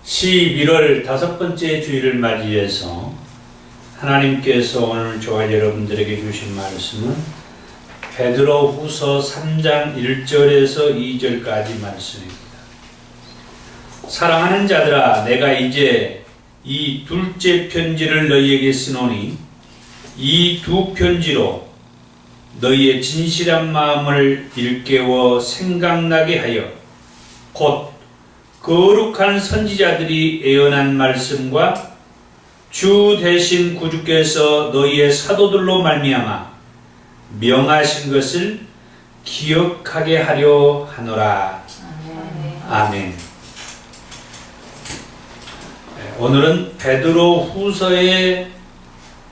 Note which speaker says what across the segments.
Speaker 1: 11월 5번째 주일을 맞이해서 하나님께서 오늘 저와 여러분들에게 주신 말씀은 베드로후서 3장 1절에서 2절까지 말씀입니다. 사랑하는 자들아, 내가 이제 이 둘째 편지를 너희에게 쓰노니 이 두 편지로 너희의 진실한 마음을 일깨워 생각나게 하여 곧 거룩한 선지자들이 예언한 말씀과 주 대신 구주께서 너희의 사도들로 말미암아 명하신 것을 기억하게 하려 하노라. 아멘. 오늘은 베드로 후서의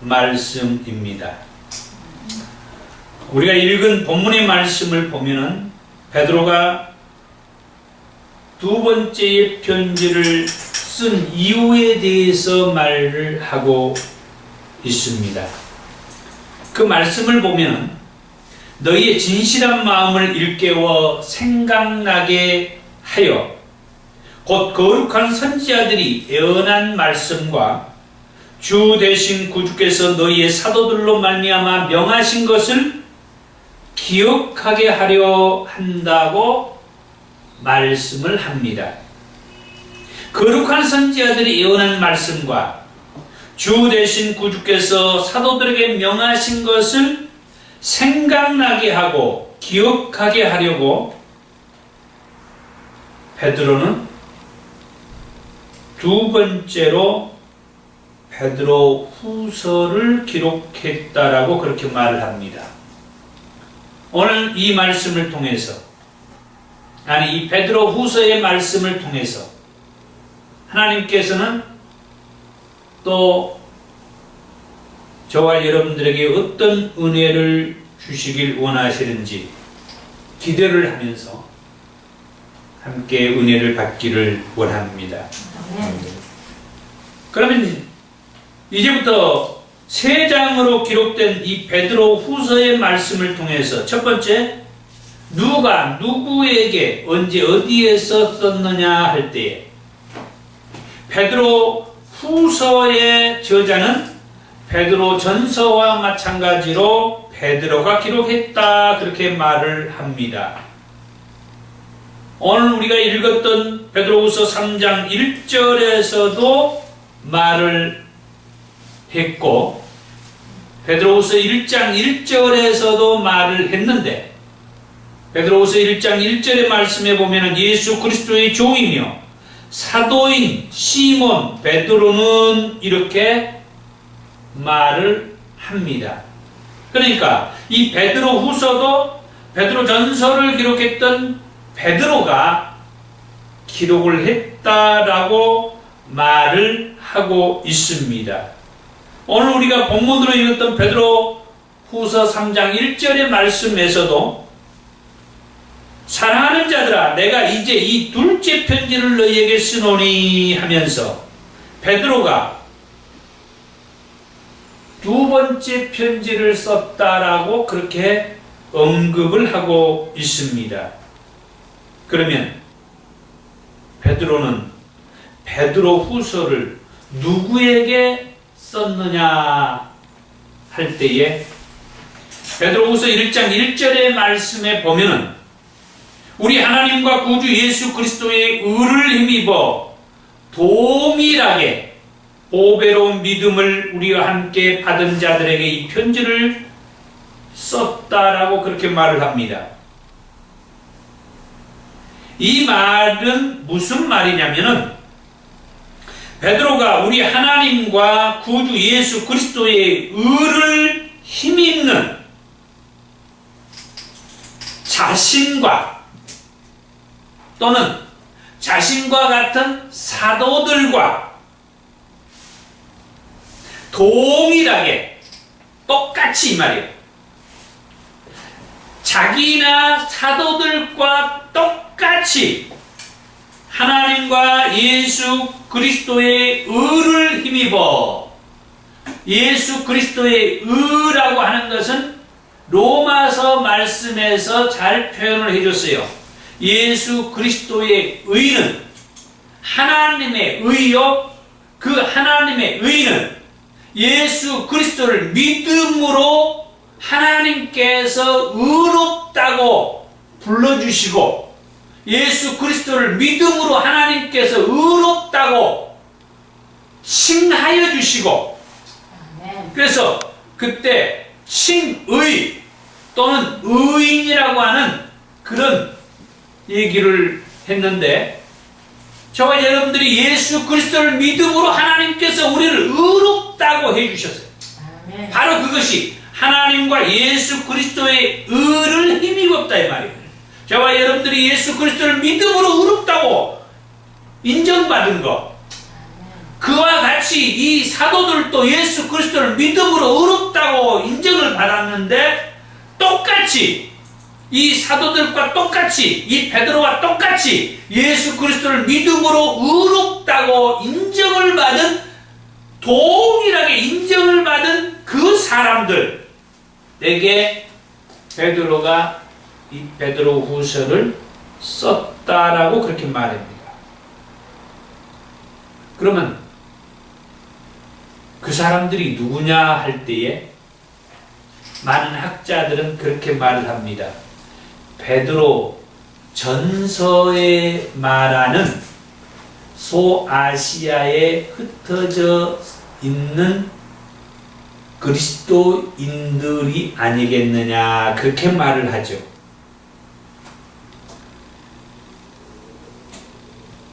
Speaker 1: 말씀입니다. 우리가 읽은 본문의 말씀을 보면은 베드로가 두 번째 편지를 쓴 이유에 대해서 말을 하고 있습니다. 그 말씀을 보면은 너희의 진실한 마음을 일깨워 생각나게 하여 곧 거룩한 선지자들이 예언한 말씀과 주 대신 구주께서 너희의 사도들로 말미암아 명하신 것을 기억하게 하려 한다고 말씀을 합니다. 거룩한 선지자들이 예언한 말씀과 주 대신 구주께서 사도들에게 명하신 것을 생각나게 하고 기억하게 하려고 베드로는 두 번째로 베드로 후서를 기록했다라고 그렇게 말을 합니다. 오늘 이 말씀을 통해서, 이 베드로 후서의 말씀을 통해서 하나님께서는 또 저와 여러분들에게 어떤 은혜를 주시길 원하시는지 기대를 하면서 함께 은혜를 받기를 원합니다. 그러면 이제부터 세 장으로 기록된 이 베드로 후서의 말씀을 통해서 첫 번째, 누가 누구에게 언제 어디에서 썼느냐 할 때에 베드로 후서의 저자는 베드로 전서와 마찬가지로 베드로가 기록했다 그렇게 말을 합니다. 오늘 우리가 읽었던 베드로후서 3장 1절에서도 말을 했고 베드로후서 1장 1절에서도 말을 했는데 베드로후서 1장 1절의 말씀에 보면 예수 그리스도의 종이며 사도인 시몬 베드로는 이렇게 말을 합니다. 그러니까 이 베드로 후서도 베드로 전서를 기록했던 베드로가 기록을 했다라고 말을 하고 있습니다. 오늘 우리가 본문으로 읽었던 베드로 후서 3장 1절의 말씀에서도 사랑하는 자들아, 내가 이제 이 둘째 편지를 너희에게 쓰노니 하면서 베드로가 두 번째 편지를 썼다라고 그렇게 언급을 하고 있습니다. 그러면 베드로는 베드로 후서를 누구에게 썼느냐 할 때에 베드로 후서 1장 1절의 말씀에 보면은 우리 하나님과 구주 예수 그리스도의 의를 힘입어 동일하게 보배로운 믿음을 우리와 함께 받은 자들에게 이 편지를 썼다라고 그렇게 말을 합니다. 이 말은 무슨 말이냐면은 베드로가 우리 하나님과 구주 예수 그리스도의 의를 힘입는 자신과 또는 자신과 같은 사도들과 동일하게 똑같이 이 말이에요. 자기나 사도들과 똑같이 하나님과 예수 그리스도의 의를 힘입어, 예수 그리스도의 의라고 하는 것은 로마서 말씀에서 잘 표현을 해줬어요. 예수 그리스도의 의는 하나님의 의요. 그 하나님의 의는 예수 그리스도를 믿음으로 하나님께서 의롭다고 불러주시고, 예수 그리스도를 믿음으로 하나님께서 의롭다고 칭하여 주시고, 그래서 그때 칭의 또는 의인이라고 하는 그런 얘기를 했는데, 저와 여러분들이 예수 그리스도를 믿음으로 하나님께서 우리를 의롭다고 해주셨어요. 바로 그것이 하나님과 예수 그리스도의 의를 힘입었다 이 말이에요. 저와 여러분들이 예수 그리스도를 믿음으로 의롭다고 인정받은 것, 그와 같이 이 사도들도 예수 그리스도를 믿음으로 의롭다고 인정을 받았는데, 똑같이 이 사도들과 똑같이, 이 베드로와 똑같이 예수 그리스도를 믿음으로 의롭다고 인정을 받은, 동일하게 인정을 받은 그 사람들에게 베드로가 이 베드로 후서를 썼다라고 그렇게 말합니다. 그러면 그 사람들이 누구냐 할 때에 많은 학자들은 그렇게 말을 합니다. 베드로 전서에 말하는 소아시아에 흩어져 있는 그리스도인들이 아니겠느냐, 그렇게 말을 하죠.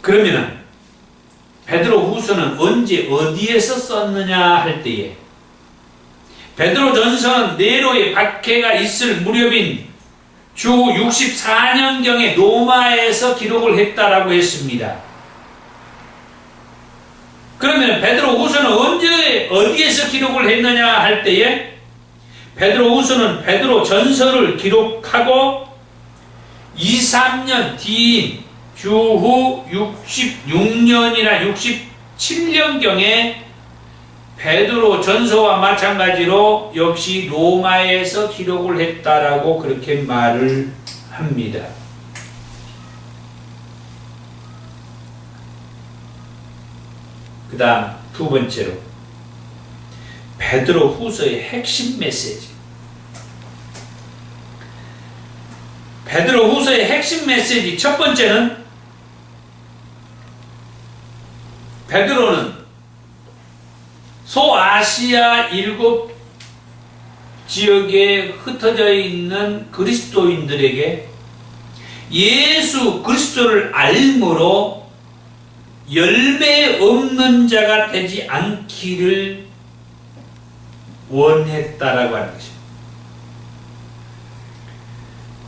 Speaker 1: 그러면은 베드로 후서는 언제 어디에서 썼느냐 할 때에, 베드로 전서는 네로의 박해가 있을 무렵인 주 64년경에 로마에서 기록을 했다라고 했습니다. 그러면 베드로 후서는 언제 어디에서 기록을 했느냐 할 때에, 베드로 후서는 베드로 전서를 기록하고 2, 3년 뒤인 주후 66년이나 67년경에 베드로 전서와 마찬가지로 역시 로마에서 기록을 했다라고 그렇게 말을 합니다. 그 다음 두 번째로 베드로 후서의 핵심 메시지. 베드로 후서의 핵심 메시지 첫 번째는, 베드로는 소아시아 7 지역에 흩어져 있는 그리스도인들에게 예수 그리스도를 알므로 열매 없는 자가 되지 않기를 원했다라고 하는 것입니다.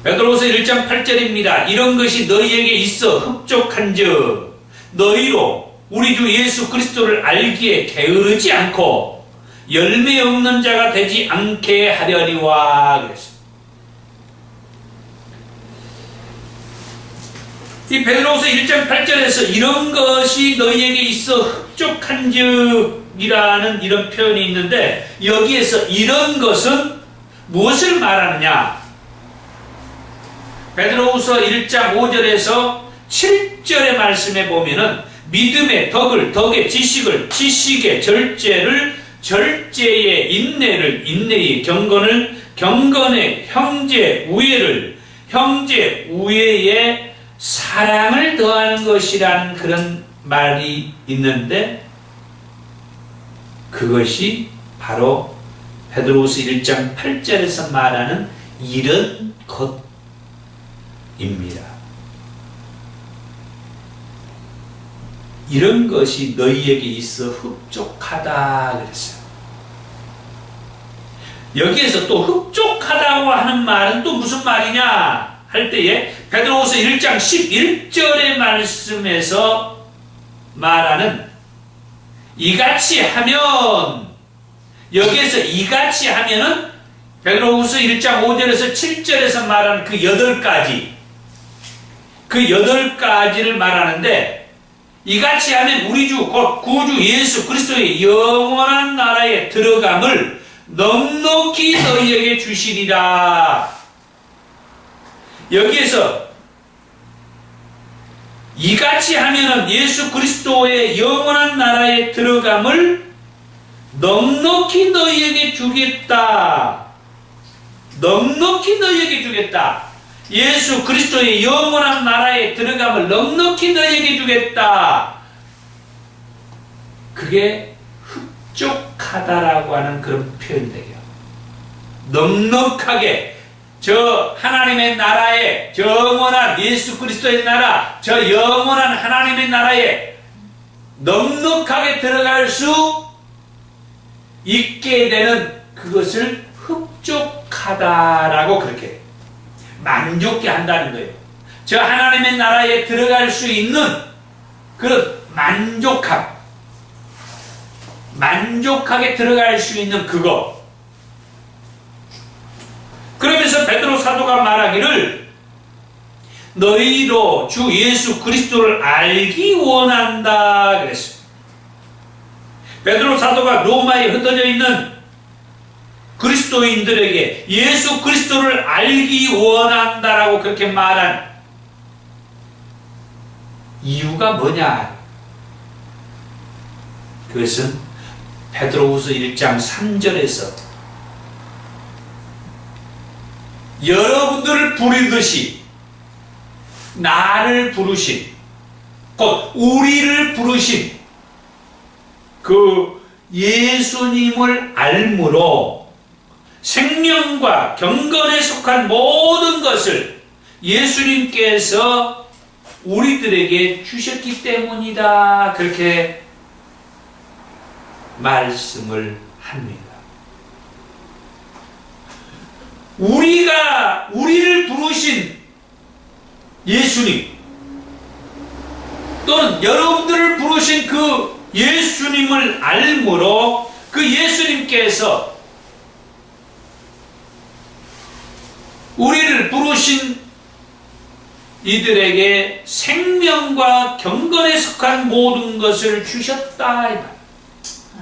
Speaker 1: 베드로후서 1장 8절입니다. 이런 것이 너희에게 있어 흡족한즉 너희로 우리 주 예수 그리스도를 알기에 게으르지 않고 열매 없는 자가 되지 않게 하려니와 그랬습니다. 이 베드로후서 1장 8절에서 이런 것이 너희에게 있어 흡족한즉이라는 이런 표현이 있는데, 여기에서 이런 것은 무엇을 말하느냐? 베드로후서 1장 5절에서 7절의 말씀에 보면은 믿음의 덕을, 덕의 지식을, 지식의 절제를, 절제의 인내를, 인내의 경건을, 경건의 형제 우애를, 형제 우애의 사랑을 더하는 것이라는 그런 말이 있는데, 그것이 바로 베드로후서 1장 8절에서 말하는 이런 것입니다. 이런 것이 너희에게 있어 흡족하다 그랬어요. 여기에서 또 흡족하다고 하는 말은 또 무슨 말이냐 할 때에, 베드로후서 1장 11절의 말씀에서 말하는 이같이 하면, 여기에서 이같이 하면은 베드로후서 1장 5절에서 7절에서 말하는 그 8가지, 그 8가지를 말하는데, 이같이 하면 우리 주 곧 구주 예수 그리스도의 영원한 나라에 들어감을 넉넉히 너희에게 주시리라. 여기에서 이같이 하면은 예수 그리스도의 영원한 나라에 들어감을 넉넉히 너희에게 주겠다. 넉넉히 너희에게 주겠다. 예수 그리스도의 영원한 나라에 들어감을 넉넉히 너희에게 주겠다. 그게 흡족하다라고 하는 그런 표현이에요. 넉넉하게 저 하나님의 나라에, 저 영원한 예수 그리스도의 나라, 저 영원한 하나님의 나라에 넉넉하게 들어갈 수 있게 되는 그것을 흡족하다라고 그렇게 만족케 한다는 거예요. 저 하나님의 나라에 들어갈 수 있는 그런 만족하게 들어갈 수 있는 그거. 그러면서 베드로 사도가 말하기를 너희도 주 예수 그리스도를 알기 원한다 그랬습니다. 베드로 사도가 로마에 흩어져 있는 그리스도인들에게 예수 그리스도를 알기 원한다라고 그렇게 말한 이유가 뭐냐? 그것은 베드로후서 1장 3절에서 여러분들을 부르듯이 나를 부르신, 곧 우리를 부르신 그 예수님을 알므로 생명과 경건에 속한 모든 것을 예수님께서 우리들에게 주셨기 때문이다. 그렇게 말씀을 합니다. 우리를 부르신 예수님, 또는 여러분들을 부르신 그 예수님을 알므로 그 예수님께서 우리를 부르신 이들에게 생명과 경건에 속한 모든 것을 주셨다.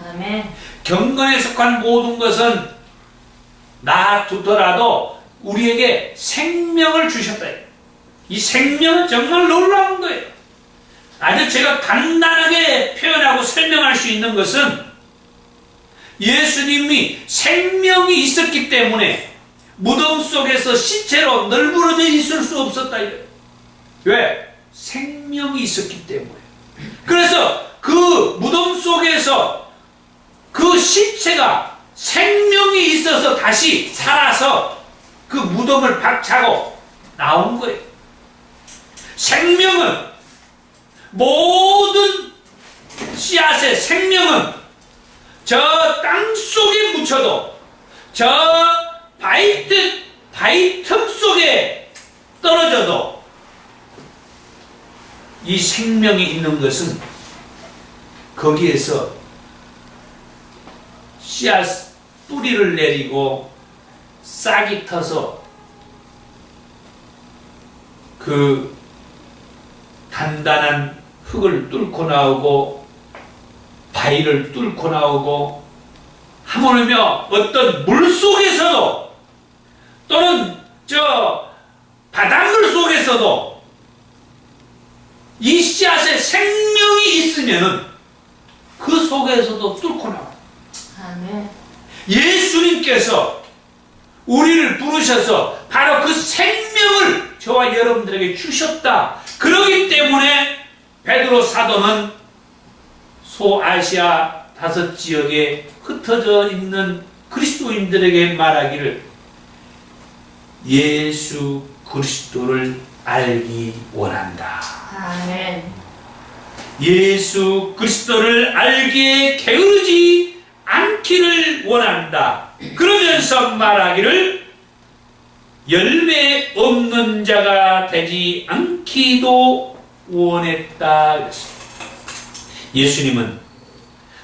Speaker 2: 아멘.
Speaker 1: 경건에 속한 모든 것은 놔두더라도 우리에게 생명을 주셨다. 이 생명은 정말 놀라운 거예요. 아주 제가 간단하게 표현하고 설명할 수 있는 것은 예수님이 생명이 있었기 때문에 무덤 속에서 시체로 널브러져 있을 수 없었다. 왜? 생명이 있었기 때문에. 그래서 그 무덤 속에서 그 시체가 생명이 있어서 다시 살아서 그 무덤을 박차고 나온 거예요. 생명은, 모든 씨앗의 생명은 저 땅 속에 묻혀도, 저 바위 틈 속에 떨어져도 이 생명이 있는 것은 거기에서 씨앗 뿌리를 내리고 싹이 터서 그 단단한 흙을 뚫고 나오고 바위를 뚫고 나오고 하물며 어떤 물 속에서도 또는 저 바닷물 속에서도 이 씨앗에 생명이 있으면 그 속에서도 뚫고 나와요.
Speaker 2: 아멘.
Speaker 1: 예수님께서 우리를 부르셔서 바로 그 생명을 저와 여러분들에게 주셨다. 그렇기 때문에 베드로 사도는 소아시아 5지역에 흩어져 있는 그리스도인들에게 말하기를 예수 그리스도를 알기 원한다.
Speaker 2: 아멘.
Speaker 1: 예수 그리스도를 알기에 게으르지 않기를 원한다. 그러면서 말하기를 열매 없는 자가 되지 않기도 원했다. 예수님은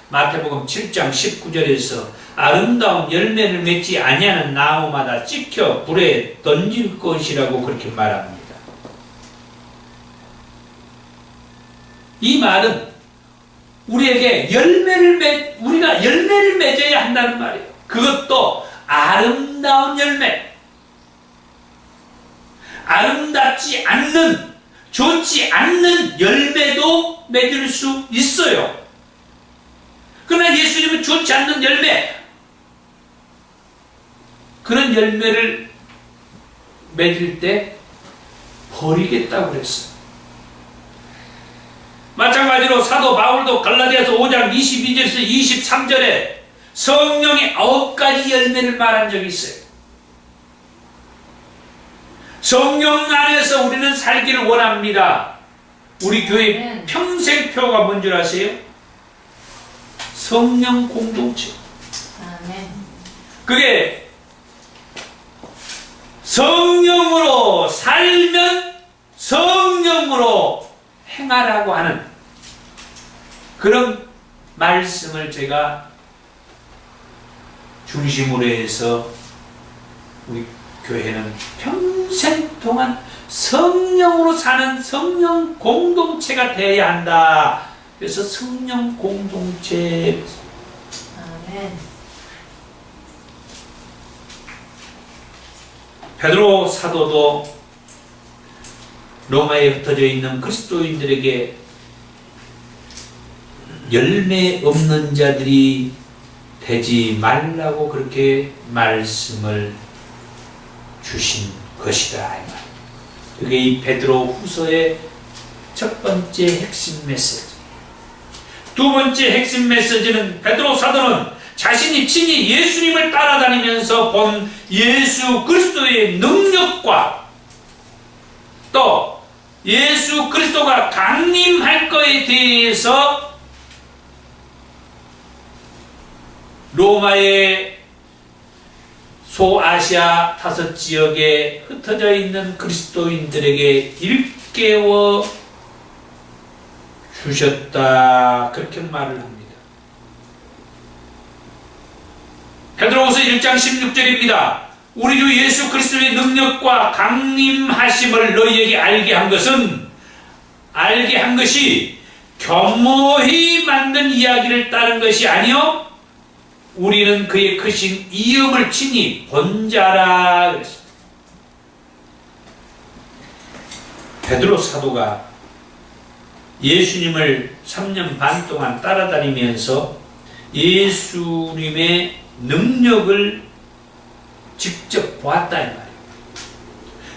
Speaker 1: 마태복음 7장 19절에서 아름다운 열매를 맺지 아니하는 나무마다 찍혀 불에 던질 것이라고 그렇게 말합니다. 이 말은 우리에게 우리가 열매를 맺어야 한다는 말이에요. 그것도 아름다운 열매. 아름답지 않는 좋지 않는 열매도 맺을 수 있어요. 그러나 예수님은 좋지 않는 열매, 그런 열매를 맺을 때 버리겠다고 그랬어요. 마찬가지로 사도 바울도 갈라디아서 5장 22절에서 23절에 성령의 9가지 열매를 말한 적이 있어요. 성령 안에서 우리는 살기를 원합니다. 우리 교회 평생표가 뭔 줄 아세요? 성령 공동체.
Speaker 2: 아멘.
Speaker 1: 그게 성령으로 살면 성령으로 행하라고 하는 그런 말씀을 제가 중심으로 해서 우리 교회는 평생 동안 성령으로 사는 성령 공동체가 되어야 한다. 그래서 성령 공동체.
Speaker 2: 아멘.
Speaker 1: 베드로 사도도 로마에 흩어져 있는 그리스도인들에게 열매 없는 자들이 되지 말라고 그렇게 말씀을 주신 것이다. 그게 이 베드로 후서의 첫 번째 핵심 메시지. 두 번째 핵심 메시지는 베드로 사도는 자신이 친히 예수님을 따라다니면서 본 예수 그리스도의 능력과 또 예수 그리스도가 강림할 것에 대해서 로마의 소아시아 5지역에 흩어져 있는 그리스도인들에게 일깨워 주셨다. 그렇게 말을 합니다. 베드로후서 1장 16절입니다. 우리 주 예수 그리스도의 능력과 강림하심을 너희에게 알게 한 것이 겸허히 만든 이야기를 따른 것이 아니요 우리는 그의 크신 이음을 친히 본 자라 그랬습니다. 베드로 사도가 예수님을 3년 반 동안 따라다니면서 예수님의 능력을 직접 보았다 이 말이에요.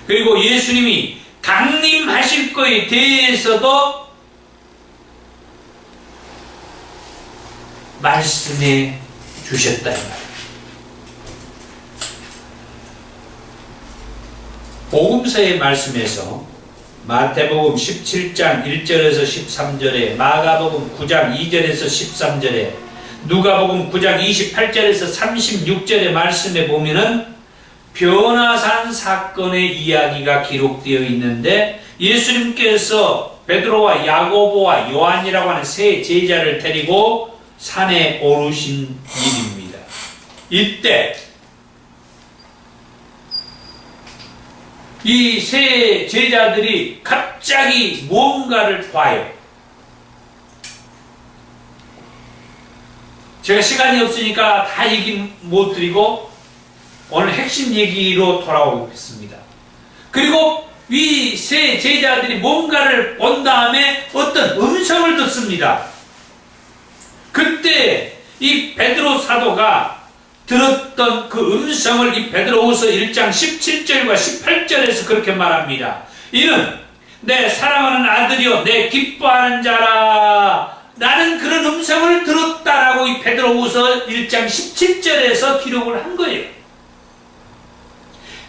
Speaker 1: 그리고 예수님이 강림하실 것에 대해서도 말씀해 주셨다 이 말이에요. 복음서의 말씀에서 마태복음 17장 1절에서 13절에, 마가복음 9장 2절에서 13절에, 누가복음 9장 28절에서 36절의 말씀에 보면은 변화산 사건의 이야기가 기록되어 있는데 예수님께서 베드로와 야고보와 요한이라고 하는 세 제자를 데리고 산에 오르신 일입니다. 이때 이 세 제자들이 갑자기 뭔가를 봐요. 제가 시간이 없으니까 다 얘기 못 드리고 오늘 핵심 얘기로 돌아오겠습니다. 그리고 이 세 제자들이 뭔가를 본 다음에 어떤 음성을 듣습니다. 그때 이 베드로 사도가 들었던 그 음성을 이 베드로후서 1장 17절과 18절에서 그렇게 말합니다. 이는 내 사랑하는 아들이요 내 기뻐하는 자라 라는 그런 음성을 들었다라고 이 베드로후서 1장 17절에서 기록을 한 거예요.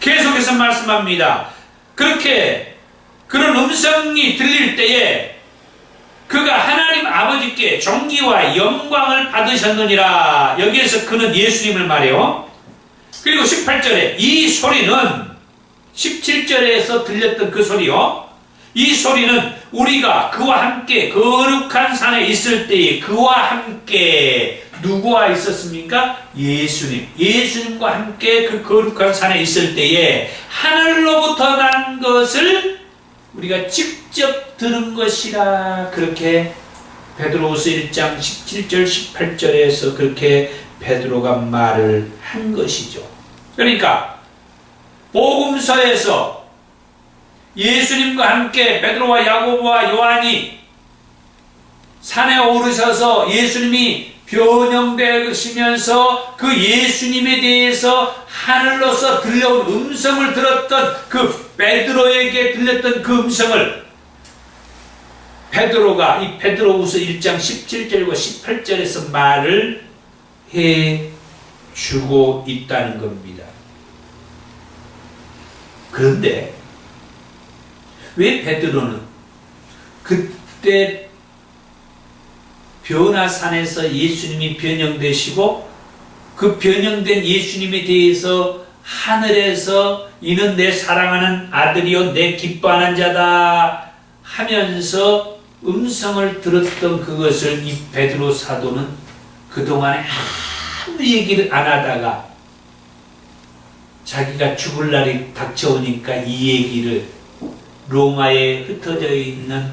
Speaker 1: 계속해서 말씀합니다. 그렇게 그런 음성이 들릴 때에 그가 하나님 아버지께 존귀와 영광을 받으셨느니라. 여기에서 그는 예수님을 말해요. 그리고 18절에 이 소리는 17절에서 들렸던 그 소리요. 이 소리는 우리가 그와 함께 거룩한 산에 있을 때에 그와 함께 누구와 있었습니까? 예수님. 예수님과 함께 그 거룩한 산에 있을 때에 하늘로부터 난 것을 우리가 직접 들은 것이라. 그렇게 베드로후서 1장 17절 18절에서 그렇게 베드로가 말을 한 것이죠. 그러니까 복음서에서 예수님과 함께 베드로와 야고보와 요한이 산에 오르셔서 예수님이 변형되시면서 그 예수님에 대해서 하늘로서 들려온 음성을 들었던 그 베드로에게 들렸던 그 음성을 베드로가 이 베드로후서 1장 17절과 18절에서 말을 해주고 있다는 겁니다. 그런데 왜 베드로는 그때 변화산에서 예수님이 변형되시고 그 변형된 예수님에 대해서 하늘에서 이는 내 사랑하는 아들이요 내 기뻐하는 자다 하면서 음성을 들었던 그것을 이 베드로 사도는 그동안에 아무 얘기를 안 하다가 자기가 죽을 날이 닥쳐오니까 이 얘기를 로마에 흩어져 있는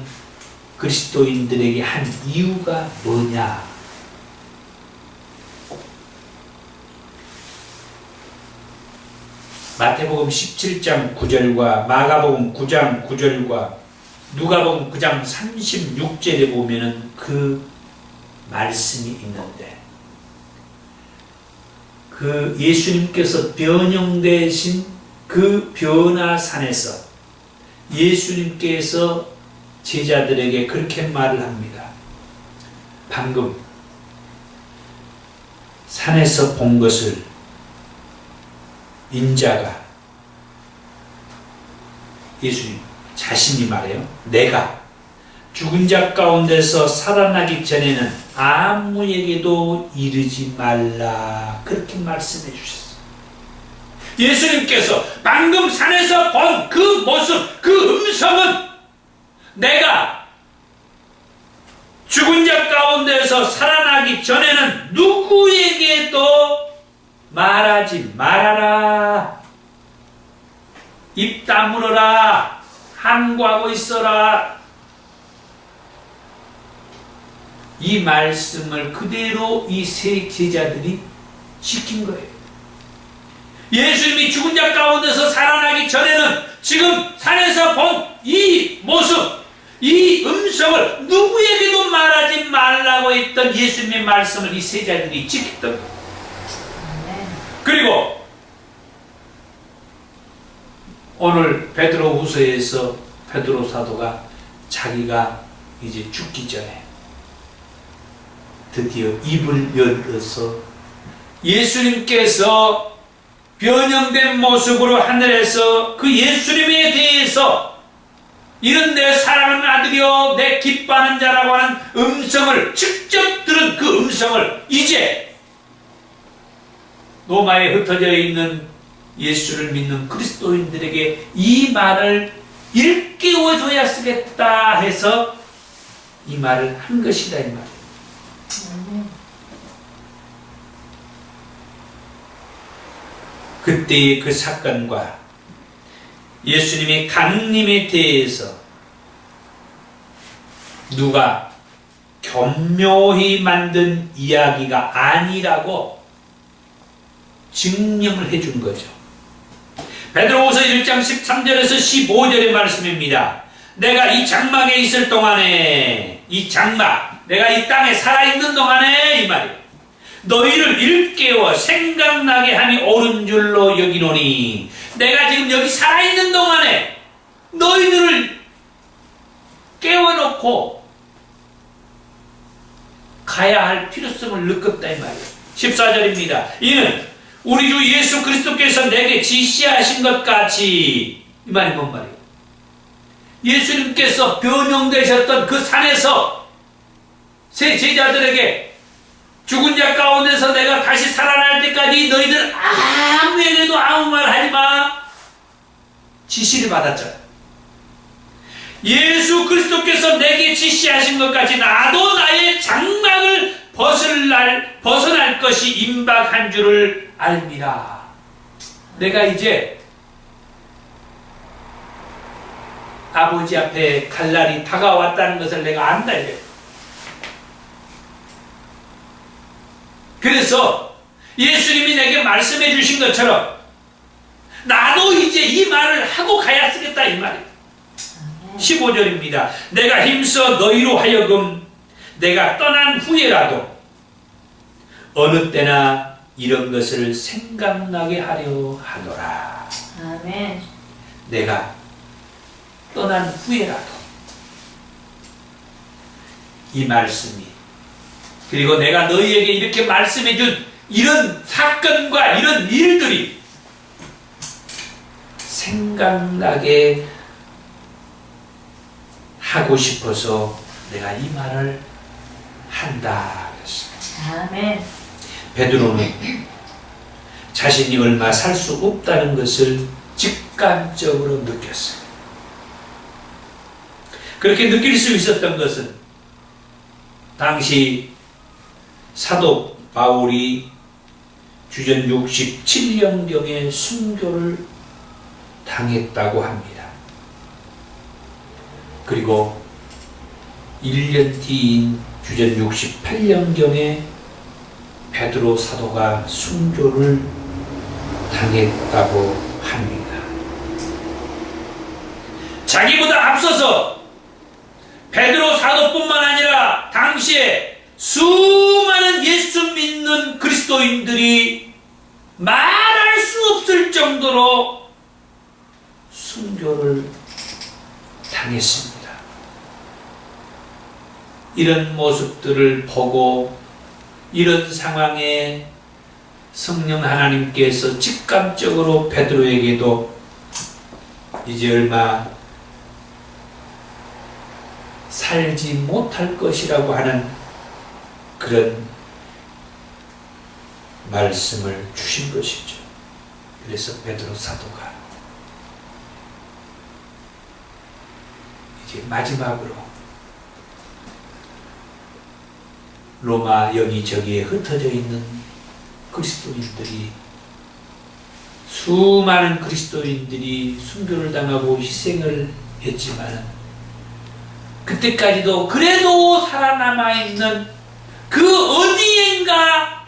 Speaker 1: 그리스도인들에게 한 이유가 뭐냐? 마태복음 17장 9절과 마가복음 9장 9절과 누가복음 9장 36절에 보면은 그 말씀이 있는데 그 예수님께서 변형되신 그 변화산에서 예수님께서 제자들에게 그렇게 말을 합니다. 방금 산에서 본 것을 인자가 예수님 자신이 말해요. 내가 죽은 자 가운데서 살아나기 전에는 아무에게도 이르지 말라 그렇게 말씀해 주셨어요. 예수님께서 방금 산에서 본 그 모습, 그 음성은 내가 죽은 자 가운데서 살아나기 전에는 누구에게도 말하지 말아라. 입 다물어라. 함구하고 있어라. 이 말씀을 그대로 이 세 제자들이 지킨 거예요. 예수님이 죽은 자 가운데서 살아나기 전에는 지금 산에서 본 이 모습, 이 음성을 누구에게도 말하지 말라고 했던 예수님의 말씀을 이 세 제자들이 지켰던 거예요. 그리고 오늘 베드로후서에서 베드로 사도가 자기가 이제 죽기 전에 드디어 입을 열어서 예수님께서 변형된 모습으로 하늘에서 그 예수님에 대해서 이는 내 사랑하는 아들이요 내 기뻐하는 자라고 하는 음성을 직접 들은 그 음성을 이제 로마에 흩어져 있는 예수를 믿는 그리스도인들에게 이 말을 일깨워줘야 쓰겠다 해서 이 말을 한 것이다 이 말이에요. 그때의 그 사건과 예수님의 강림에 대해서 누가 교묘히 만든 이야기가 아니라고 증명을 해준 거죠. 베드로후서 1장 13절에서 15절의 말씀입니다. 내가 이 장막에 있을 동안에 이 장막 내가 이 땅에 살아있는 동안에 이 말이에요. 너희를 일깨워 생각나게 함이 옳은 줄로 여기노니 내가 지금 여기 살아있는 동안에 너희들을 깨워놓고 가야 할 필요성을 느꼈다 이 말이에요. 14절입니다. 이는 우리 주 예수 그리스도께서 내게 지시하신 것 같이 이 말이 뭔 말이에요? 예수님께서 변형되셨던 그 산에서 세 제자들에게 죽은 자 가운데서 내가 다시 살아날 때까지 너희들 아무에게도 아무 말 하지 마. 지시를 받았잖아. 예수 그리스도께서 내게 지시하신 것 같이 나도 나의 장막을 벗어날 것이 임박한 줄을 알미라. 내가 이제 아버지 앞에 갈 날이 다가왔다는 것을 내가 안다 이래. 그래서 예수님이 내게 말씀해 주신 것처럼 나도 이제 이 말을 하고 가야 쓰겠다 이 말이에요. 15절입니다. 내가 힘써 너희로 하여금 내가 떠난 후에라도 어느 때나 이런 것을 생각나게 하려 하노라.
Speaker 2: 아멘.
Speaker 1: 내가 떠난 후에라도 이 말씀이, 그리고 내가 너희에게 이렇게 말씀해 준 이런 사건과 이런 일들이 생각나게 하고 싶어서 내가 이 말을 한다 그랬습니다.
Speaker 2: 아멘.
Speaker 1: 베드로는 자신이 얼마 살 수 없다는 것을 직감적으로 느꼈어요. 그렇게 느낄 수 있었던 것은 당시 사도 바울이 주전 67년경에 순교를 당했다고 합니다. 그리고 1년 뒤인 주전 68년경에 베드로 사도가 순교를 당했다고 합니다. 자기보다 앞서서 베드로 사도뿐만 아니라 당시에 수많은 예수 믿는 그리스도인들이 말할 수 없을 정도로 순교를 당했습니다. 이런 모습들을 보고 이런 상황에 성령 하나님께서 직감적으로 베드로에게도 이제 얼마 살지 못할 것이라고 하는 그런 말씀을 주신 것이죠. 그래서 베드로 사도가 이제 마지막으로 로마 여기저기에 흩어져 있는 그리스도인들이, 수많은 그리스도인들이 순교를 당하고 희생을 했지만 그때까지도 그래도 살아남아 있는 그 어디엔가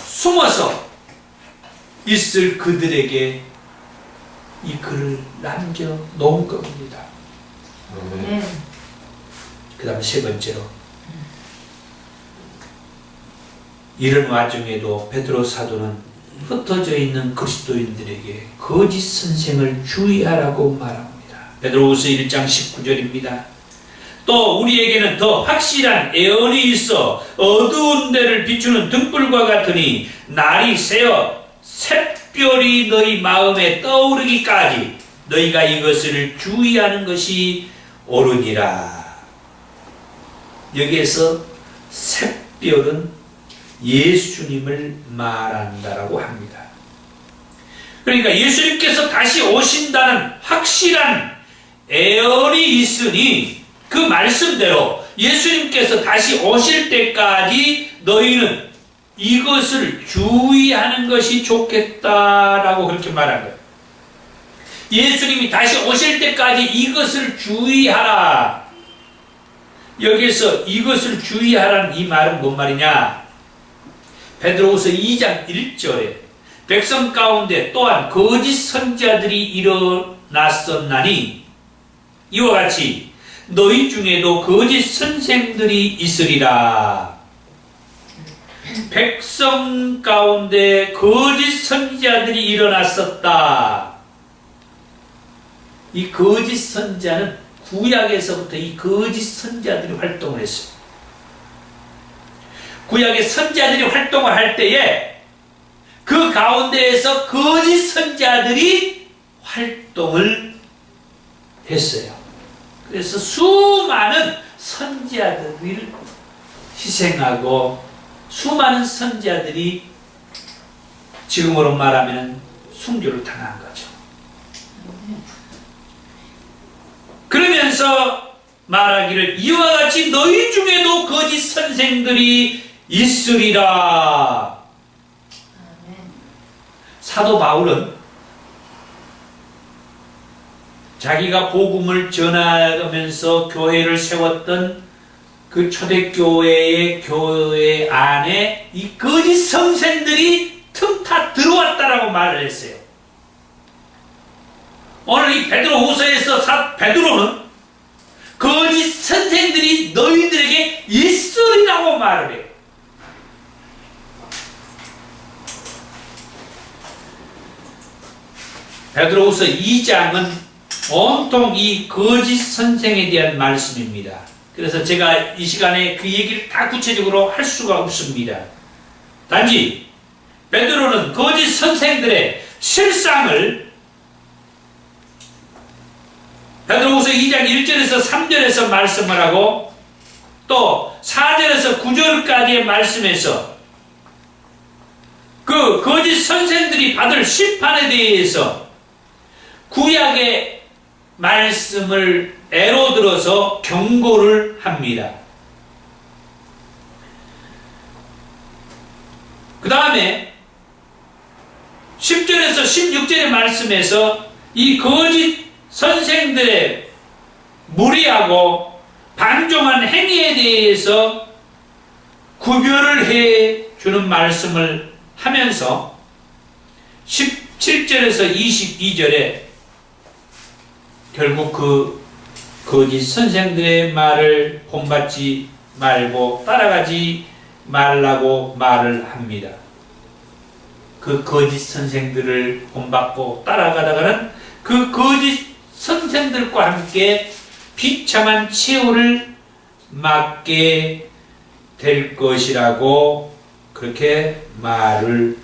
Speaker 1: 숨어서 있을 그들에게 이 글을 남겨 놓은 겁니다.
Speaker 2: 아멘.
Speaker 1: 그 다음 세 번째로, 이런 와중에도 베드로 사도는 흩어져 있는 그리스도인들에게 거짓 선생을 주의하라고 말합니다. 베드로후서 1장 19절입니다. 또 우리에게는 더 확실한 애언이 있어 어두운 데를 비추는 등불과 같으니 날이 새어 샛별이 너희 마음에 떠오르기까지 너희가 이것을 주의하는 것이 옳으니라. 여기에서 샛별은 예수님을 말한다라고 합니다. 그러니까 예수님께서 다시 오신다는 확실한 애언이 있으니 그 말씀대로 예수님께서 다시 오실 때까지 너희는 이것을 주의하는 것이 좋겠다라고 그렇게 말한 거예요. 예수님이 다시 오실 때까지 이것을 주의하라. 여기서 이것을 주의하라는 이 말은 뭔 말이냐? 베드로후서 2장 1절에 백성 가운데 또한 거짓 선지자들이 일어났었나니 이와 같이 너희 중에도 거짓 선생들이 있으리라. 백성 가운데 거짓 선지자들이 일어났었다. 이 거짓 선지자는 구약에서부터 이 거짓 선지자들이 활동을 했어요. 구약의 선지자들이 활동을 할 때에 그 가운데에서 거짓 선지자들이 활동을 했어요. 그래서 수많은 선지자들을 희생하고 수많은 선지자들이 지금으로 말하면 순교를 당한 거죠. 그러면서 말하기를 이와 같이 너희 중에도 거짓 선생들이 있으리라. 사도 바울은 자기가 복음을 전하면서 교회를 세웠던 그 초대교회의 교회 안에 이 거짓 선생들이 틈타 들어왔다라고 말을 했어요. 오늘 이 베드로후서에서 베드로는 거짓 선생들이 너희들에게 있으리라고 말을 해요. 베드로후서 2장은 온통 이 거짓 선생에 대한 말씀입니다. 그래서 제가 이 시간에 그 얘기를 다 구체적으로 할 수가 없습니다. 단지 베드로는 거짓 선생들의 실상을 베드로후서 2장 1절에서 3절에서 말씀을 하고 또 4절에서 9절까지의 말씀에서 그 거짓 선생들이 받을 심판에 대해서 구약의 말씀을 애로 들어서 경고를 합니다. 그 다음에 10절에서 16절의 말씀에서 이 거짓 선생들의 무리하고 반종한 행위에 대해서 구별을 해 주는 말씀을 하면서 17절에서 22절에 결국 그 거짓 선생들의 말을 본받지 말고 따라가지 말라고 말을 합니다. 그 거짓 선생들을 본받고 따라가다가는 그 거짓 선생들과 함께 비참한 최후를 맞게 될 것이라고 그렇게 말을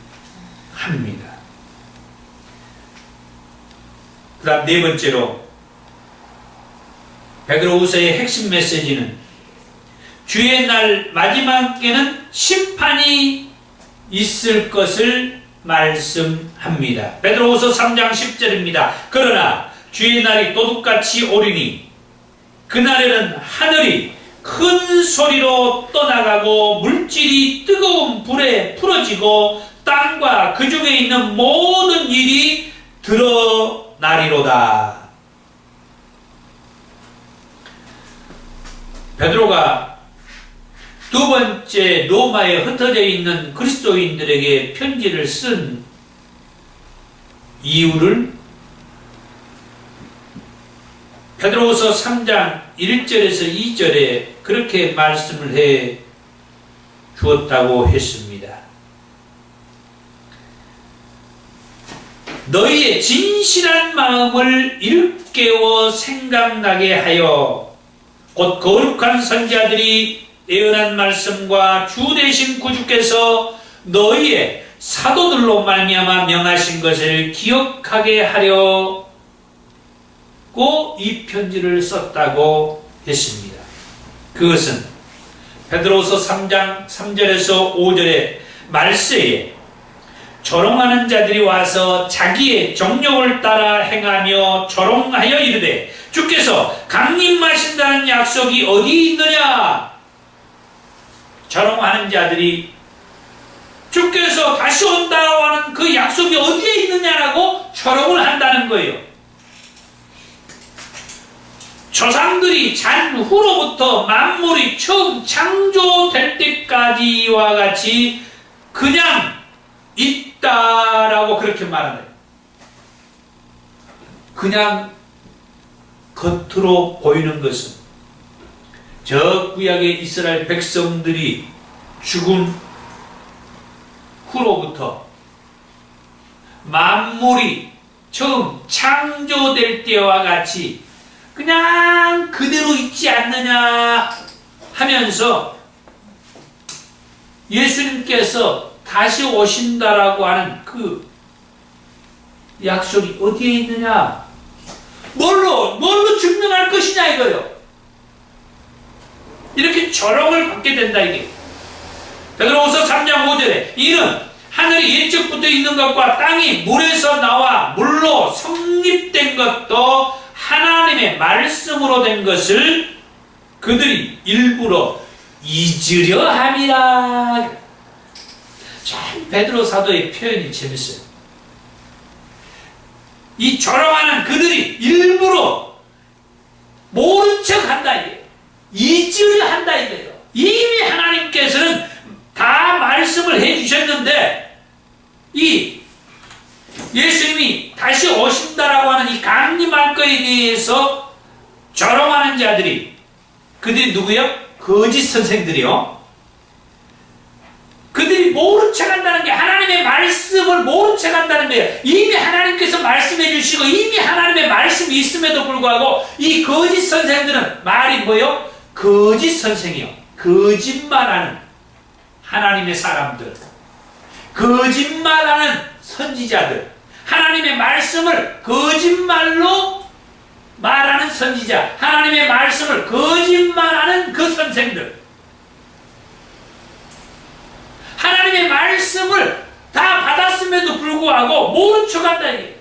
Speaker 1: 합니다. 그 다음 네 번째로 베드로후서의 핵심 메시지는 주의 날 마지막에는 심판이 있을 것을 말씀합니다. 베드로후서 3장 10절입니다. 그러나 주의 날이 도둑같이 오리니 그날에는 하늘이 큰 소리로 떠나가고 물질이 뜨거운 불에 풀어지고 땅과 그 중에 있는 모든 일이 드러나리로다. 베드로가 두 번째 로마에 흩어져 있는 그리스도인들에게 편지를 쓴 이유를 베드로후서 3장 1절에서 2절에 그렇게 말씀을 해 주었다고 했습니다. 너희의 진실한 마음을 일깨워 생각나게 하여 곧 거룩한 선지자들이 예언한 말씀과 주 되신 구주께서 너희의 사도들로 말미암아 명하신 것을 기억하게 하려고 이 편지를 썼다고 했습니다. 그것은 베드로후서 3장 3절에서 5절의 말세에 조롱하는 자들이 와서 자기의 정욕을 따라 행하며 조롱하여 이르되 주께서 강림하신다는 약속이 어디 있느냐? 조롱하는 자들이 주께서 다시 온다고 하는 그 약속이 어디에 있느냐라고 조롱을 한다는 거예요. 조상들이 잔 후로부터 만물이 처음 창조될 때까지와 같이 그냥 있다라고 그렇게 말하네요. 그냥 겉으로 보이는 것은 저 구약의 이스라엘 백성들이 죽은 후로부터 만물이 처음 창조될 때와 같이 그냥 그대로 있지 않느냐 하면서 예수님께서 다시 오신다라고 하는 그 약속이 어디에 있느냐? 뭘로 증명할 것이냐 이거요. 이렇게 조롱을 받게 된다 이게. 베드로후서 3장 5절에 이는 하늘이 옛적부터 있는 것과 땅이 물에서 나와 물로 성립된 것도 하나님의 말씀으로 된 것을 그들이 일부러 잊으려 함이라. 참 베드로 사도의 표현이 재밌어요. 이 조롱하는 그들이 일부러 모른 척 한다 이거예요. 잊으려 한다 이거예요. 이미 하나님께서는 다 말씀을 해주셨는데 이 예수님이 다시 오신다라고 하는 이 강림할 거에 대해서 조롱하는 자들이 누구요? 거짓 선생들이요. 그들이 모른 척 한다는 게 하나님의 말씀을 모른 척 한다는 거예요. 이미 하나님께서 말씀해 주시고 이미 하나님의 말씀이 있음에도 불구하고 이 거짓 선생들은 말이 뭐요? 거짓 선생이요. 거짓말하는 하나님의 사람들, 거짓말하는 선지자들, 하나님의 말씀을 거짓말로 말하는 선지자, 하나님의 말씀을 거짓말하는 그 선생들, 하나님의 말씀을 다 받았음에도 불구하고 모른 척한다 이게.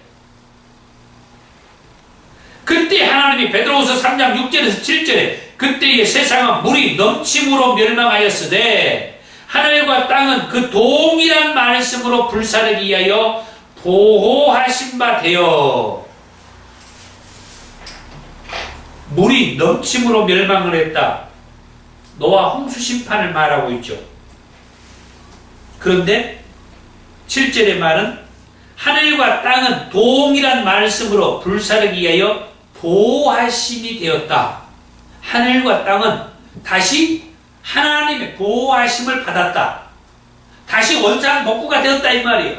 Speaker 1: 그때 하나님이 베드로후서 3장 6절에서 7절에 그때의 세상은 물이 넘침으로 멸망하였으되 하늘과 땅은 그 동일한 말씀으로 불사르기 위하여 보호하신 바 되어. 물이 넘침으로 멸망을 했다. 노아 홍수 심판을 말하고 있죠. 그런데 7절의 말은 하늘과 땅은 동일한 말씀으로 불사르기 위하여 보호하심이 되었다. 하늘과 땅은 다시 하나님의 보호하심을 받았다. 다시 원상복구가 되었다 이 말이에요.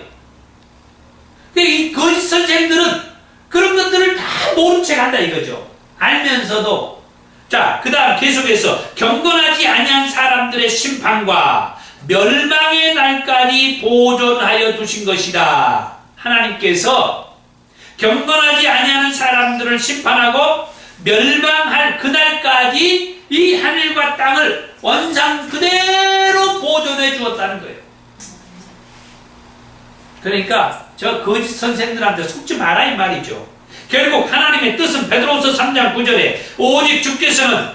Speaker 1: 이 거짓 선생들은 그런 것들을 다 모른 척 한다 이거죠. 알면서도. 자, 그 다음 계속해서 경건하지 아니한 사람들의 심판과 멸망의 날까지 보존하여 두신 것이다. 하나님께서 경건하지 아니하는 사람들을 심판하고 멸망할 그날까지 이 하늘과 땅을 원상 그대로 보존해 주었다는 거예요. 그러니까 저 거짓 선생들한테 속지 마라 이 말이죠. 결국 하나님의 뜻은 베드로후서 3장 9절에 오직 주께서는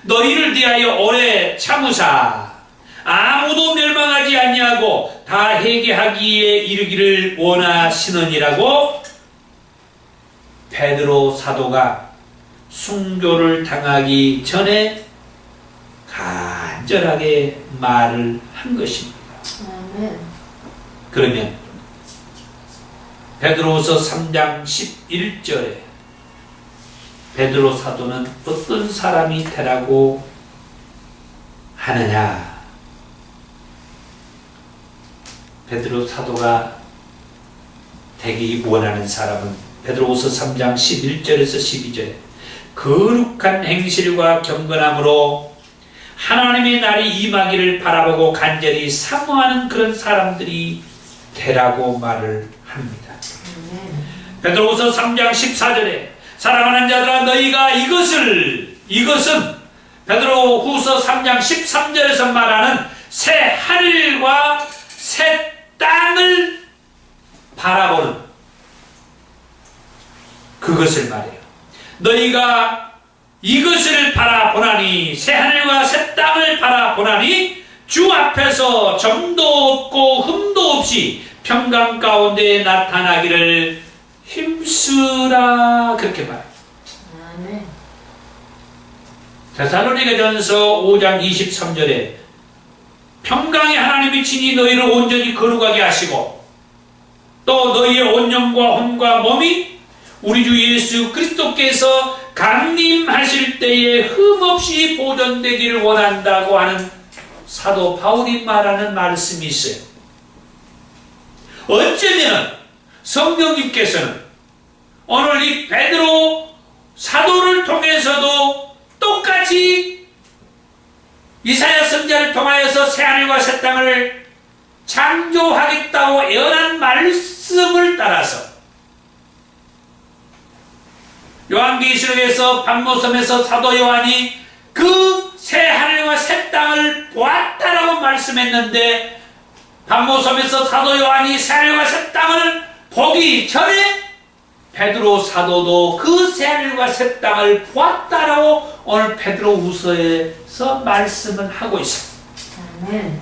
Speaker 1: 너희를 위하여 오래 참으사 아무도 멸망하지 아니하고 다 회개하기에 이르기를 원하시느니라고 베드로 사도가 순교를 당하기 전에 간절하게 말을 한 것입니다.
Speaker 2: 아멘.
Speaker 1: 그러면 베드로후서 3장 11절에 베드로 사도는 어떤 사람이 되라고 하느냐? 베드로 사도가 되기 원하는 사람은 베드로후서 3장 11절에서 12절에 거룩한 행실과 경건함으로 하나님의 날이 임하기를 바라보고 간절히 사모하는 그런 사람들이 되라고 말을 합니다. 베드로후서 3장 14절에 사랑하는 자들아 너희가 이것은 베드로후서 3장 13절에서 말하는 새 하늘과 새 땅을 바라보는 그것을 말해요. 너희가 이것을 바라보나니 새 하늘과 새 땅을 바라보나니 주 앞에서 점도 없고 흠도 없이 평강 가운데 나타나기를 힘쓰라 그렇게 말합니다.
Speaker 2: 아멘.
Speaker 1: 데살로니가전서 5장 23절에 평강의 하나님이 친히 너희를 온전히 거룩하게 하시고 또 너희의 온 영과 혼과 몸이 우리 주 예수 그리스도께서 강림하실 때에 흠없이 보존되기를 원한다고 하는 사도 바울이 말하는 말씀이 있어요. 어쩌면 성령님께서는 오늘 이 베드로 사도를 통해서도 똑같이 이사야 선지자를 통하여서 새하늘과 새 땅을 창조하겠다고 예언한 말씀을 따라서 요한계시록에서 patmos섬에서 사도 요한이 그 새하늘과 새 땅을 보았다라고 말씀했는데 patmos섬에서 사도 요한이 새하늘과 새 땅을 보기 전에 베드로 사도도 그 새하늘과 새 땅을 보았다라고 오늘 베드로후서에서 말씀을 하고 있습니다.
Speaker 2: 아멘.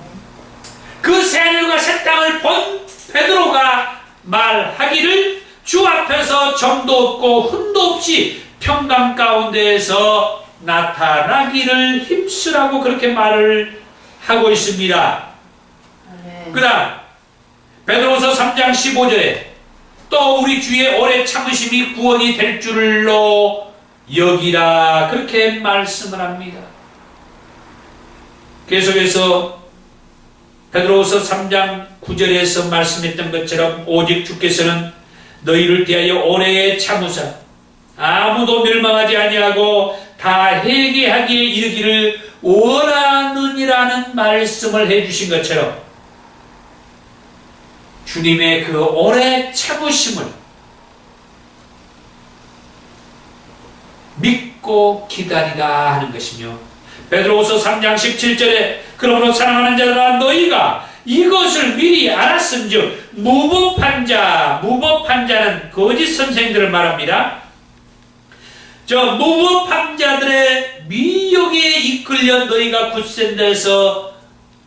Speaker 1: 그 새하늘과 새 땅을 본 베드로가 말하기를 주 앞에서 점도 없고 흠도 없이 평강 가운데에서 나타나기를 힘쓰라고 그렇게 말을 하고 있습니다. 그 다음 베드로후서 3장 15절에 또 우리 주의 오래 참으심이 구원이 될 줄로 여기라 그렇게 말씀을 합니다. 계속해서 베드로후서 3장 9절에서 말씀했던 것처럼 오직 주께서는 너희를 대하여 오래 참으사 아무도 멸망하지 아니하고 다 회개하기에 이르기를 원하느니라는 말씀을 해주신 것처럼 주님의 그 오래 참으심을 믿고 기다리라 하는 것이며, 베드로후서 3장 17절에 그러므로 사랑하는 자들아 너희가 이것을 미리 알았은즉 무법한 자는 거짓 선생들을 말합니다. 저 무법한 자들의 미혹에 이끌려 너희가 굳센 데서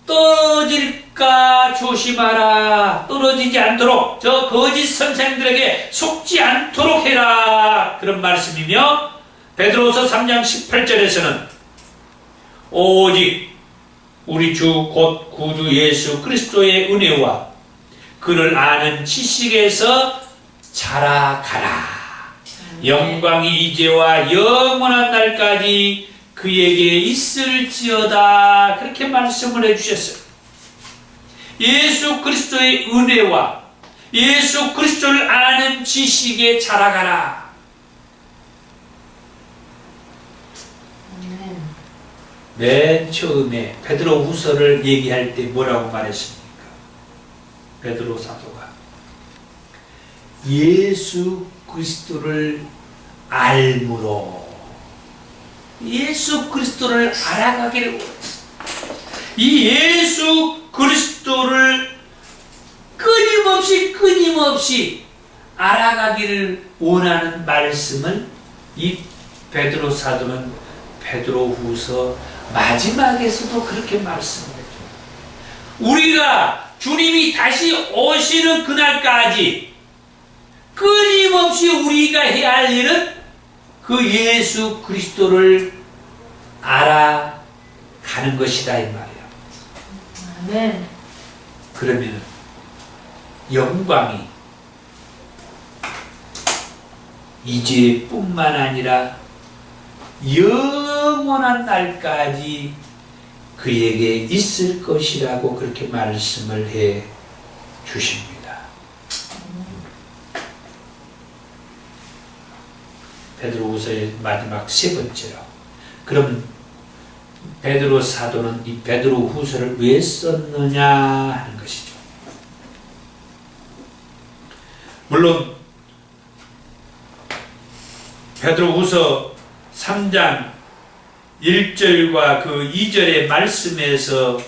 Speaker 1: 떨어질까 조심하라. 떨어지지 않도록 저 거짓 선생들에게 속지 않도록 해라. 그런 말씀이며, 베드로후서 3장 18절에서는 오직 우리 주 곧 구주 예수 그리스도의 은혜와 그를 아는 지식에서 자라가라. 영광이 이제와 영원한 날까지 그에게 있을지어다. 그렇게 말씀을 해주셨어요. 예수 그리스도의 은혜와 예수 그리스도를 아는 지식에 자라가라. 맨 처음에 베드로후서를 얘기할 때 뭐라고 말했습니까? 베드로 사도가 예수 그리스도를 알므로, 예수 그리스도를 알아가기를 원했어. 이 예수 그리스도를 끊임없이 알아가기를 원하는 말씀을 이 베드로 사도는 베드로후서 마지막에서도 그렇게 말씀을 해줘요. 우리가 주님이 다시 오시는 그날까지 끊임없이 우리가 해야 할 일은 그 예수 그리스도를 알아가는 것이다 이 말이에요.
Speaker 2: 아멘.
Speaker 1: 그러면 영광이 이제뿐만 아니라 영원한 날까지 그에게 있을 것이라고 그렇게 말씀을 해 주십니다. 베드로후서의 마지막 세 번째로, 그럼 베드로 사도는 이 베드로후서를 왜 썼느냐 하는 것이죠. 물론 베드로후서 3장 1절과 그 2절의 말씀에서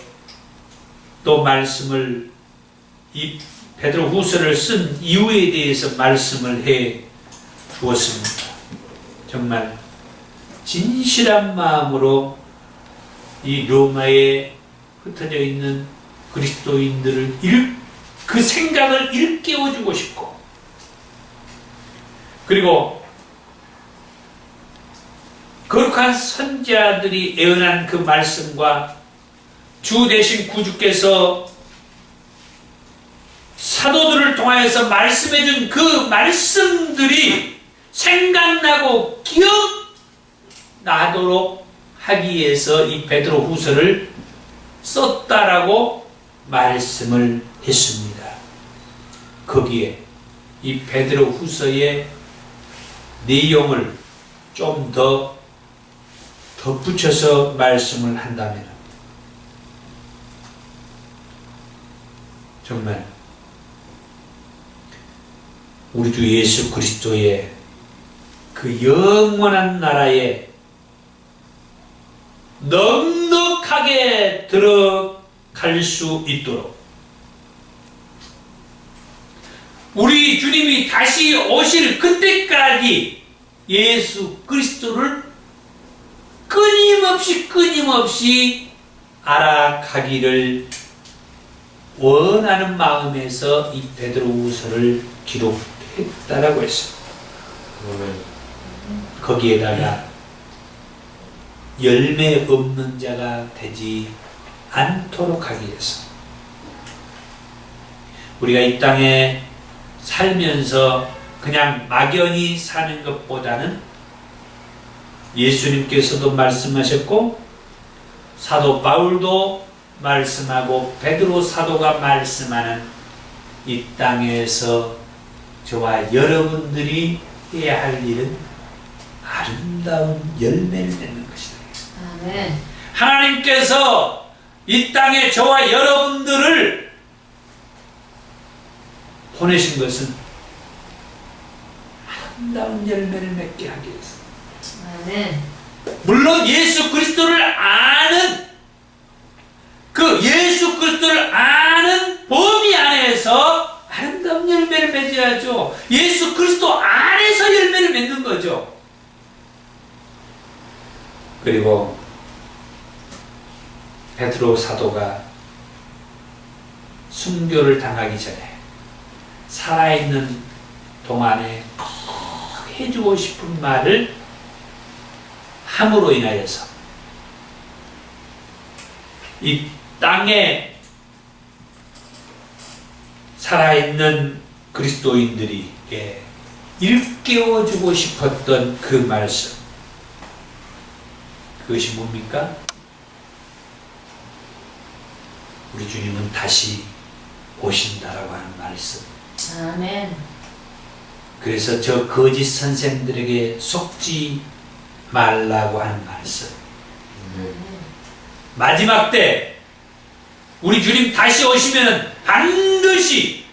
Speaker 1: 또 말씀을, 이 베드로후서를 쓴 이유에 대해서 말씀을 해 주었습니다. 정말 진실한 마음으로 이 로마에 흩어져 있는 그리스도인들을 그 생각을 일깨워주고 싶고, 그리고 거룩한 선지자들이 예언한 그 말씀과 주 대신 구주께서 사도들을 통하여서 말씀해준 그 말씀들이 생각나고 기억나도록 하기 위해서 이 베드로후서를 썼다라고 말씀을 했습니다. 거기에 이 베드로후서의 내용을 좀 더 덧붙여서 말씀을 한다면 정말 우리 주 예수 그리스도의 그 영원한 나라에 넉넉하게 들어갈 수 있도록, 우리 주님이 다시 오실 그때까지 예수 그리스도를 끊임없이 알아가기를 원하는 마음에서 이 베드로후서를 기록했다라고 했어요. 거기에다가 열매 없는 자가 되지 않도록 하기 위해서, 우리가 이 땅에 살면서 그냥 막연히 사는 것보다는 예수님께서도 말씀하셨고 사도 바울도 말씀하고 베드로 사도가 말씀하는 이 땅에서 저와 여러분들이 해야 할 일은 아름다운 열매를 맺는 것이다.
Speaker 2: 아멘.
Speaker 1: 하나님께서 이 땅에 저와 여러분들을 보내신 것은 아름다운 열매를 맺게 하기 위해서.
Speaker 2: 아멘.
Speaker 1: 물론 예수 그리스도를 아는 그 예수 그리스도를 아는 범위 안에서 아름다운 열매를 맺어야죠. 예수 그리스도 안에서 열매를 맺는 거죠. 그리고 베드로 사도가 순교를 당하기 전에 살아있는 동안에 꼭 해주고 싶은 말을 함으로 인하여서 이 땅에 살아있는 그리스도인들에게 일깨워주고 싶었던 그 말씀, 그것이 뭡니까? 우리 주님은 다시 오신다라고 하는 말씀.
Speaker 2: 아멘.
Speaker 1: 그래서 저 거짓 선생들에게 속지 말라고 하는 말씀. 마지막 때 우리 주님 다시 오시면 반드시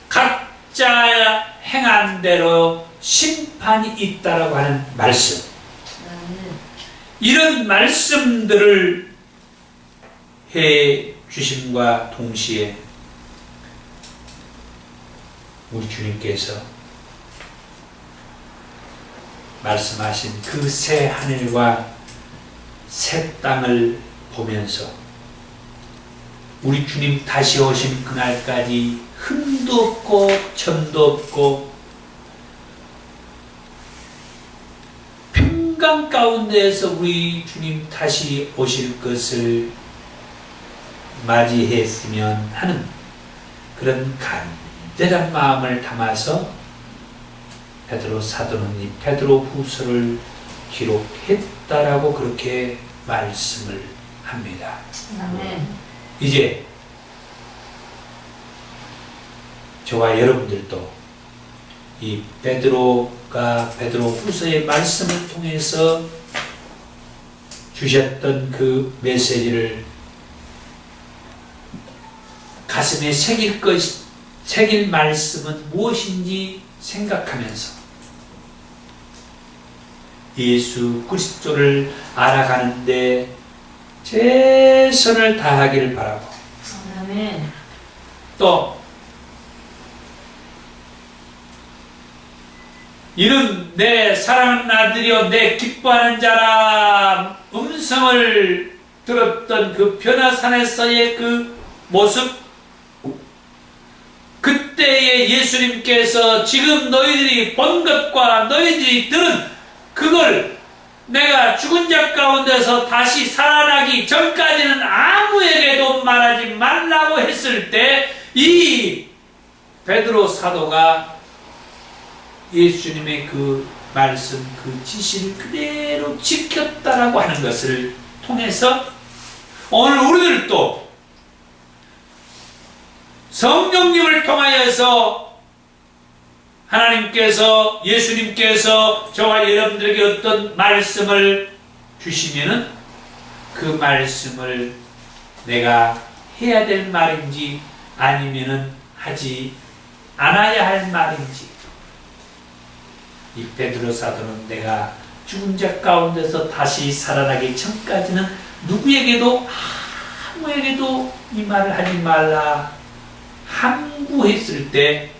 Speaker 1: 각자 행한 대로 심판이 있다라고 하는 말씀.
Speaker 2: 아멘.
Speaker 1: 이런 말씀들을 해 주심과 동시에 우리 주님께서 말씀하신 그 새 하늘과 새 땅을 보면서 우리 주님 다시 오신 그날까지 흠도 없고 점도 없고 평강 가운데에서 우리 주님 다시 오실 것을 맞이했으면 하는 그런 간절한 마음을 담아서 베드로 사도는 이 베드로 후서를 기록했다라고 그렇게 말씀을 합니다.
Speaker 2: 아멘.
Speaker 1: 이제 저와 여러분들도 이 베드로가 베드로 후서의 말씀을 통해서 주셨던 그 메시지를 가슴에 새길 말씀은 무엇인지 생각하면서 예수 그리스도를 알아가는데 최선을 다하기를 바라고,
Speaker 2: 아멘.
Speaker 1: 또 이는 내 사랑하는 아들이여 내 기뻐하는 자라 음성을 들었던 그 변화산에서의 그 모습, 그때의 예수님께서 지금 너희들이 본 것과 너희들이 들은 그걸 내가 죽은 자 가운데서 다시 살아나기 전까지는 아무에게도 말하지 말라고 했을 때 이 베드로 사도가 예수님의 그 말씀, 그 지시를 그대로 지켰다라고 하는 것을 통해서 오늘 우리들도 성령님을 통하여서 하나님께서 예수님께서 저와 여러분들에게 어떤 말씀을 주시면은 그 말씀을 내가 해야 될 말인지 아니면은 하지 않아야 할 말인지, 이 베드로 사도는 내가 죽은 자 가운데서 다시 살아나기 전까지는 누구에게도 아무에게도 이 말을 하지 말라 함구했을 때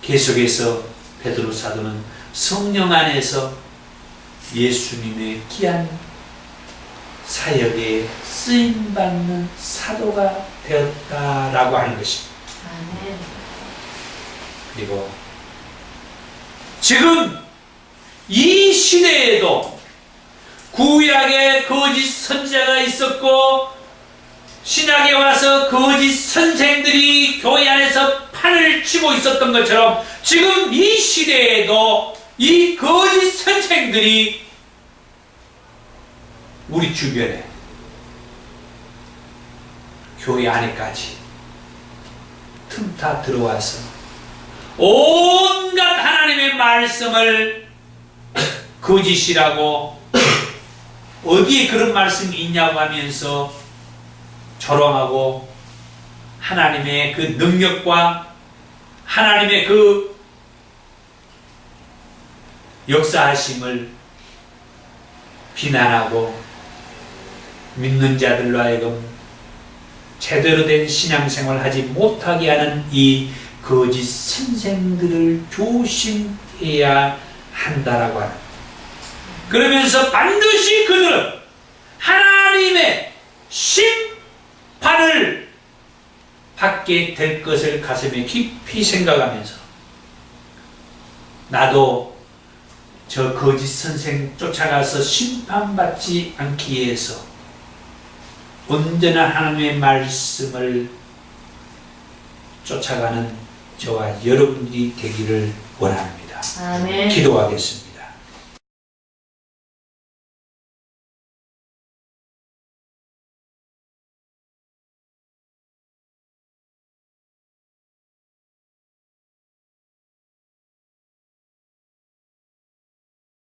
Speaker 1: 계속해서 베드로 사도는 성령 안에서 예수님의 귀한 사역에 쓰임받는 사도가 되었다라고 하는 것입니다.
Speaker 2: 아멘.
Speaker 1: 그리고 지금 이 시대에도 구약에 거짓 선지자가 있었고 신약에 와서 거짓 선생들이 교회 안에서 판을 치고 있었던 것처럼 지금 이 시대에도 이 거짓 선생들이 우리 주변에 교회 안에까지 틈타 들어와서 온갖 하나님의 말씀을 거짓이라고 어디에 그런 말씀이 있냐고 하면서 조롱하고 하나님의 그 능력과 하나님의 그 역사하심을 비난하고 믿는 자들로 하여금 제대로 된 신앙생활을 하지 못하게 하는 이 거짓 선생들을 조심해야 한다라고 하는, 그러면서 반드시 그들은 하나님의 심판을 받게 될 것을 가슴에 깊이 생각하면서 나도 저 거짓 선생 쫓아가서 심판받지 않기 위해서 온전한 하나님의 말씀을 쫓아가는 저와 여러분들이 되기를 원합니다.
Speaker 2: 아멘.
Speaker 1: 기도하겠습니다.